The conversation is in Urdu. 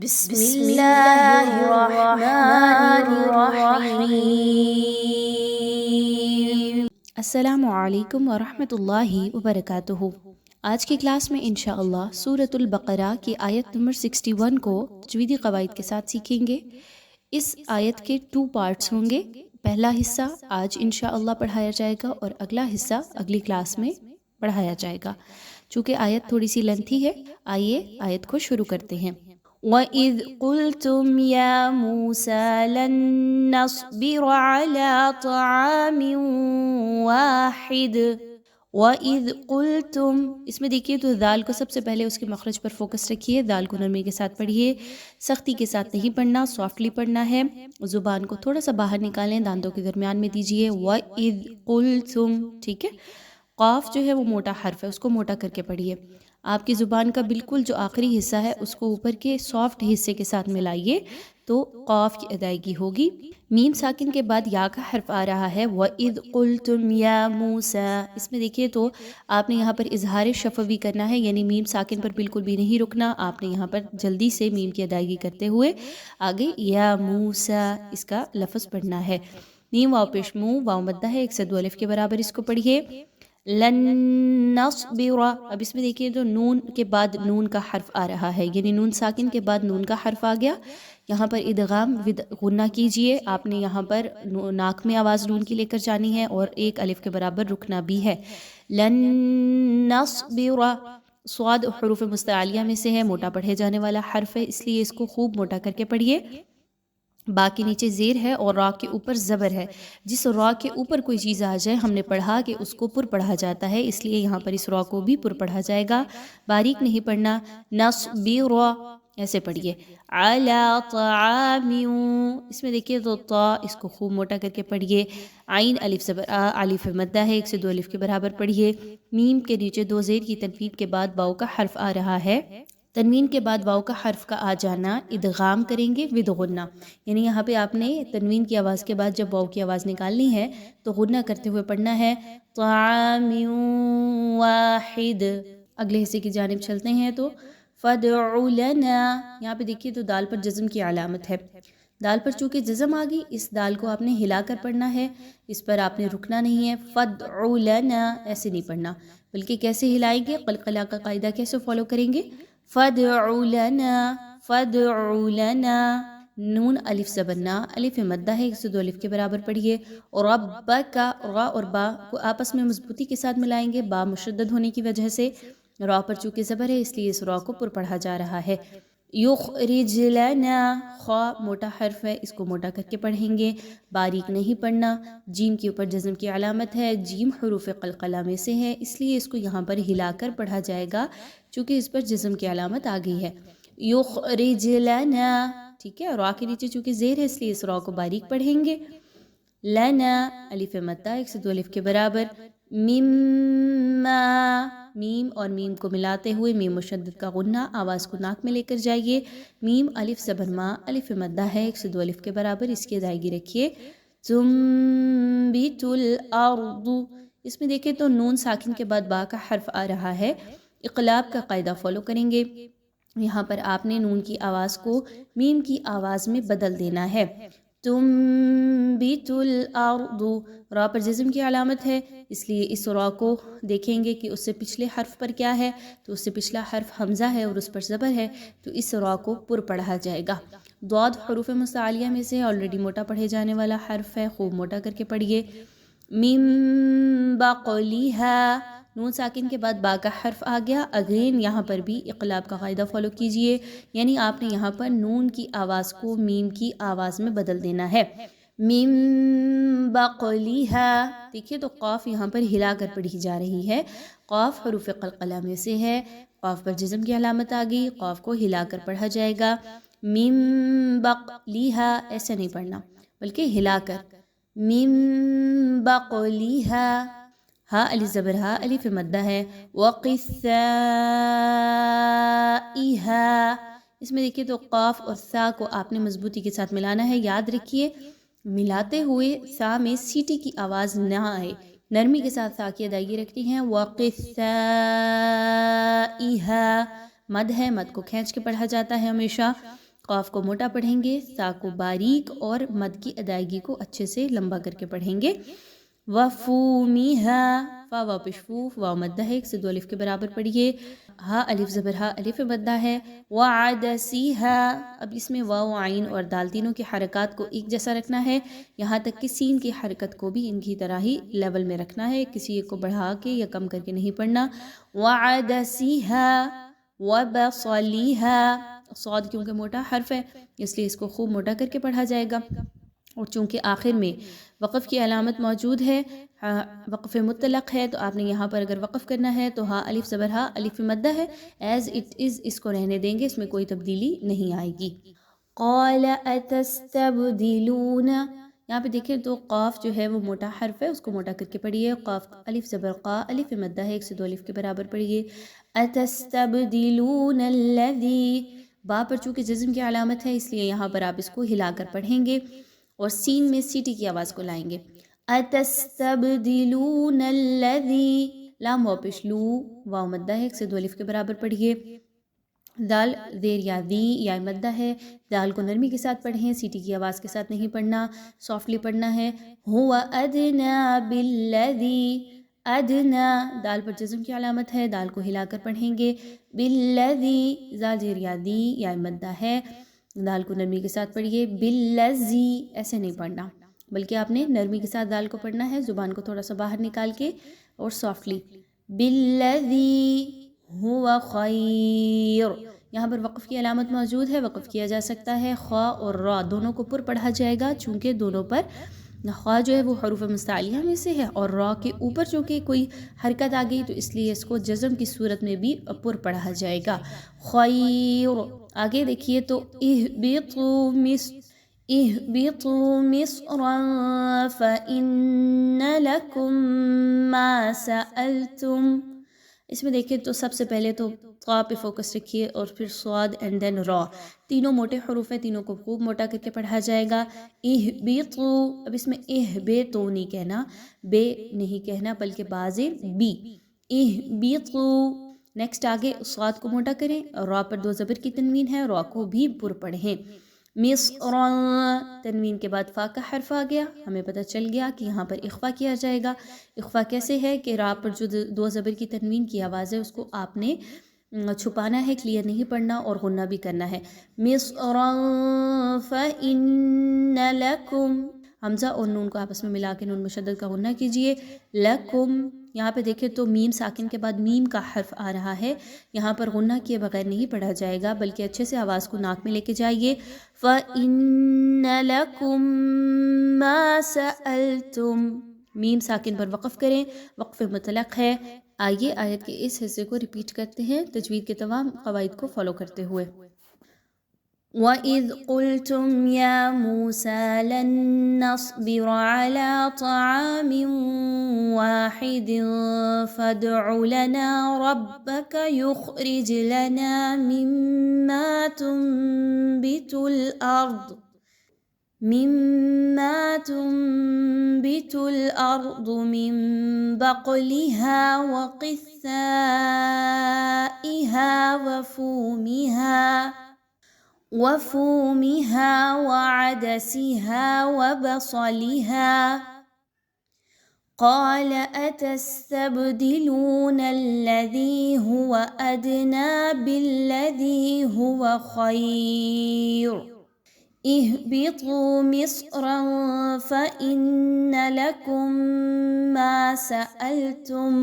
بسم اللہ الرحمن الرحیم۔ السلام علیکم ورحمۃ اللہ وبرکاتہ۔ آج کی کلاس میں انشاءاللہ سورۃ البقرہ کی آیت نمبر 61 کو تجویدی قواعد کے ساتھ سیکھیں گے۔ اس آیت کے 2 پارٹس ہوں گے۔ پہلا حصہ آج انشاءاللہ پڑھایا جائے گا اور اگلا حصہ اگلی کلاس میں پڑھایا جائے گا۔ چونکہ آیت تھوڑی سی لینتھی ہے، آئیے آیت کو شروع کرتے ہیں۔ وَإِذْ قُلْتُمْ يَا مُوسَى لَن نَّصْبِرَ عَلَىٰ طَعَامٍ وَاحِدٍ وَإِذْ قُلْتُمْ، اس میں دیکھیے تو دال کو سب سے پہلے اس کے مخرج پر فوکس رکھیے، دال کو نرمی کے ساتھ پڑھیے، سختی کے ساتھ نہیں پڑھنا، سافٹلی پڑھنا ہے۔ زبان کو تھوڑا سا باہر نکالیں، دانتوں کے درمیان میں دیجیے۔ وَإِذْ قُلْتُمْ، ٹھیک ہے۔ قاف جو ہے وہ موٹا حرف ہے، اس کو موٹا کر کے پڑھیے۔ آپ کی زبان کا بالکل جو آخری حصہ ہے اس کو اوپر کے سافٹ حصے کے ساتھ ملائیے تو قاف کی ادائیگی ہوگی۔ میم ساکن کے بعد یا کا حرف آ رہا ہے، وَإِذْ قُلْتُمْ يَا مُوسَى، اس میں دیکھیے تو آپ نے یہاں پر اظہار شفوی کرنا ہے، یعنی میم ساکن پر بالکل بھی نہیں رکنا، آپ نے یہاں پر جلدی سے میم کی ادائیگی کرتے ہوئے آگے یا موسیٰ اس کا لفظ پڑھنا ہے۔ میم واو پیش مو، واو مدہ ہے، 1 سے 2 الف کے برابر اس کو پڑھیے۔ لن نصبر، اب اس میں دیکھیے تو نون کے بعد نون کا حرف آ رہا ہے، یعنی نون ساکن کے بعد نون کا حرف آ گیا۔ یہاں پر ادغام ود غنہ کیجئے، آپ نے یہاں پر ناک میں آواز نون کی لے کر جانی ہے اور 1 الف کے برابر رکنا بھی ہے۔ لن نصبر، صاد حروف مستعلیہ میں سے ہے، موٹا پڑھے جانے والا حرف ہے، اس لیے اس کو خوب موٹا کر کے پڑھیے۔ با کے نیچے زیر ہے اور را کے اوپر زبر ہے، جس را کے اوپر کوئی چیز آ جائے ہم نے پڑھا کہ اس کو پر پڑھا جاتا ہے، اس لیے یہاں پر اس را کو بھی پر پڑھا جائے گا، باریک نہیں پڑھنا۔ نصبر، ایسے پڑھیے۔ علی طعام، اس میں دیکھیے تو طا اس کو خوب موٹا کر کے پڑھیے۔ عین الف زبر آ، الف مدہ ہے، 1 سے 2 الف کے برابر پڑھیے۔ میم کے نیچے 2 زیر کی تنوین کے بعد واو کا حرف آ رہا ہے، تنوین کے بعد واو کا حرف کا آ جانا ادغام کریں گے ود غنہ، یعنی یہاں پہ آپ نے تنوین کی آواز کے بعد جب واو کی آواز نکالنی ہے تو غنہ کرتے ہوئے پڑھنا ہے۔ طعام واحد، اگلے حصے کی جانب چلتے ہیں تو فادع لنا، یہاں پہ دیکھیے تو دال پر جزم کی علامت ہے، دال پر چونکہ جزم آ گئی، اس دال کو آپ نے ہلا کر پڑھنا ہے، اس پر آپ نے رکنا نہیں ہے۔ فادع لنا ایسے نہیں پڑھنا، بلکہ کیسے ہلائیں گے، قلقلہ کا قاعدہ کیسے فالو کریں گے۔ فادع لنا، فادع لنا، نون الف زبرنا، الف مدہ ہے، 1 سے 2 الف کے برابر پڑھیے۔ اور ربک، را اور با کو آپس میں مضبوطی کے ساتھ ملائیں گے، با مشدد ہونے کی وجہ سے، را پر چونکہ زبر ہے اس لیے اس را کو پر پڑھا جا رہا ہے۔ یخرج لنا، خا موٹا حرف ہے، اس کو موٹا کر کے پڑھیں گے، باریک نہیں پڑھنا۔ جیم کے اوپر جزم کی علامت ہے، جیم حروف قلقلہ میں سے ہے، اس لیے اس کو یہاں پر ہلا کر پڑھا جائے گا چونکہ اس پر جزم کی علامت آ گئی ہے۔ یخرج لنا، ٹھیک ہے، را کے نیچے چونکہ زیر ہے اس لیے اس را کو باریک پڑھیں گے۔ لنا الف مدہ 1 سے 2 الف کے برابر۔ مما، میم اور میم کو ملاتے ہوئے میم مشدد کا غنہ، آواز کو ناک میں لے کر جائیے۔ میم الف زبر ما، الف مدہ ہے، 1 سے 2 الف کے برابر، اس کی ادائیگی رکھیے۔ تنبت الارض، اس میں دیکھیں تو نون ساکن کے بعد با کا حرف آ رہا ہے، اقلاب کا قاعدہ فالو کریں گے، یہاں پر آپ نے نون کی آواز کو میم کی آواز میں بدل دینا ہے۔ تنبت الارض، را پر جزم کی علامت ہے، اس لیے اس را کو دیکھیں گے کہ اس سے پچھلے حرف پر کیا ہے، تو اس سے پچھلا حرف حمزہ ہے اور اس پر زبر ہے، تو اس را کو پر پڑھا جائے گا۔ ضاد حروف مستعلیہ میں سے آلریڈی موٹا پڑھے جانے والا حرف ہے، خوب موٹا کر کے پڑھیے۔ من بقلھا، نون ساکن کے بعد با کا حرف آ گیا، اگین یہاں پر بھی اقلاب کا قاعدہ فالو کیجئے، یعنی آپ نے یہاں پر نون کی آواز کو میم کی آواز میں بدل دینا ہے۔ من بقلھا، دیکھیے تو قاف یہاں پر ہلا کر پڑھی جا رہی ہے، قاف حروف قلقلہ میں سے ہے، قاف پر جزم کی علامت آ گئی، قاف کو ہلا کر پڑھا جائے گا۔ من بقلھا ایسے نہیں پڑھنا بلکہ ہلا کر، من بقلھا، ہا الف زبر ہا، الف مدہ ہے، وقثائھا، اس میں دیکھیے تو قاف اور سا کو آپ نے مضبوطی کے ساتھ ملانا ہے، یاد رکھیے ملاتے ہوئے سا میں سیٹی کی آواز نہ آئے، نرمی کے ساتھ سا کی ادائیگی رکھتی ہیں۔ وقثائھا، مد ہے، مد کو کھینچ کے پڑھا جاتا ہے ہمیشہ۔ قاف کو موٹا پڑھیں گے، سا کو باریک اور مد کی ادائیگی کو اچھے سے لمبا کر کے پڑھیں گے۔ وفومہا، فا واو پیش فو، واو مدہ ہے، 1 سے 2 الف کے برابر پڑھیے۔ ہا الف زبر ہا، الف مدہ ہے۔ وعدسیہا، اب اس میں واو عین اور دال تینوں کی حرکات کو ایک جیسا رکھنا ہے، یہاں تک کہ سین کی حرکت کو بھی ان کی طرح ہی لیول میں رکھنا ہے، کسی ایک کو بڑھا کے یا کم کر کے نہیں پڑھنا۔ وعدسیہا وبصلیہا، صاد کیونکہ موٹا حرف ہے اس لیے اس کو خوب موٹا کر کے پڑھا جائے گا، اور چونکہ آخر میں وقف کی علامت موجود ہے، وقف مطلق ہے، تو آپ نے یہاں پر اگر وقف کرنا ہے تو ہا الف زبر ہا، الف مدہ ہے، ایز اٹ از اس کو رہنے دیں گے، اس میں کوئی تبدیلی نہیں آئے گی۔ قال اتستبدلون، یہاں پہ دیکھیں تو قاف جو ہے وہ موٹا حرف ہے، اس کو موٹا کر کے پڑھیے۔ قاف الف زبر قا، الف مدہ ہے، 1 سے 2 الف کے برابر پڑھیے۔ اتستبدلون الذی، با پر چونکہ جزم کی علامت ہے اس لیے یہاں پر آپ اس کو ہلا کر پڑھیں گے اور سین میں سیٹی کی آواز کو لائیں گے۔ اتستبدلون الذی، لام واو پیش لو، واو مدہ ہے، 1 سے 2 الف کے برابر پڑھیے۔ دال زیر یا دی یا مدہ ہے، دال کو نرمی کے ساتھ پڑھیں، سیٹی کی آواز کے ساتھ نہیں پڑھنا، سافٹلی پڑھنا ہے۔ ہوا ادنا بالذی، ادنا، دال پر جزم کی علامت ہے، دال کو ہلا کر پڑھیں گے۔ بالذی، زال زیر یا دی یا مدہ ہے، دال کو نرمی کے ساتھ پڑھیے۔ بالذی، ایسے نہیں پڑھنا بلکہ آپ نے نرمی کے ساتھ دال کو پڑھنا ہے، زبان کو تھوڑا سا باہر نکال کے اور سافٹلی۔ بالذی ہوا خیر، یہاں پر وقف کی علامت موجود ہے، وقف کیا جا سکتا ہے، خوا اور را دونوں کو پر پڑھا جائے گا، چونکہ دونوں پر خوا جو ہے وہ حروف مستعلیہ میں سے ہے اور را کے اوپر چونکہ کوئی حرکت آ گئی تو اس لیے اس کو جزم کی صورت میں بھی پر پڑھا جائے گا۔ خیر، آگے دیکھیے تو اہبطوا مصرا فإن لكم ما سألتم، اس میں دیکھیں تو سب سے پہلے تو قا پہ فوکس رکھیے اور پھر صاد اینڈ دین را، تینوں موٹے حروف ہیں، تینوں کو خوب موٹا کر کے پڑھا جائے گا۔ اہبطوا، اب اس میں اہبطوا نہیں کہنا، بے نہیں کہنا بلکہ بازر بی، اہبطوا۔ نیکسٹ آگے صاد کو موٹا کریں، را پر 2 زبر کی تنوین ہے، را کو بھی پر پڑھیں۔ مصرا، تنوین کے بعد فا کا حرف آ گیا، ہمیں پتہ چل گیا کہ یہاں پر اخفا کیا جائے گا۔ اخفا کیسے ہے کہ را پر جو 2 زبر کی تنوین کی آواز ہے اس کو آپ نے چھپانا ہے، کلیئر نہیں پڑھنا اور غنہ بھی کرنا ہے۔ مصرا فإن لکم، حمزہ اور نون کو آپس میں ملا کے نون مشدد کا غنہ کیجئے۔ لکم، یہاں پہ دیکھیں تو میم ساکن کے بعد میم کا حرف آ رہا ہے، یہاں پر غنہ کیے بغیر نہیں پڑھا جائے گا بلکہ اچھے سے آواز کو ناک میں لے کے جائیے۔ فَإِنَّ لَكُم مَّا سَأَلْتُم، میم ساکن پر وقف کریں، وقف مطلق ہے۔ آئیے آیت کے اس حصے کو ریپیٹ کرتے ہیں تجوید کے تمام قواعد کو فالو کرتے ہوئے۔ وَإِذْ قُلْتُمْ يَا مُوسَىٰ لَن نَّصْبِرَ عَلَىٰ طَعَامٍ وَاحِدٍ فَادْعُ لَنَا رَبَّكَ يُخْرِجْ لَنَا مِمَّا تُنبِتُ الْأَرْضُ مِن بَقْلِهَا وَقِثَّائِهَا وفومها وعدسها وبصلها، قال أتستبدلون الذي هو أدنى بالذي هو خير، اهبطوا مصرا فإن لكم ما سألتم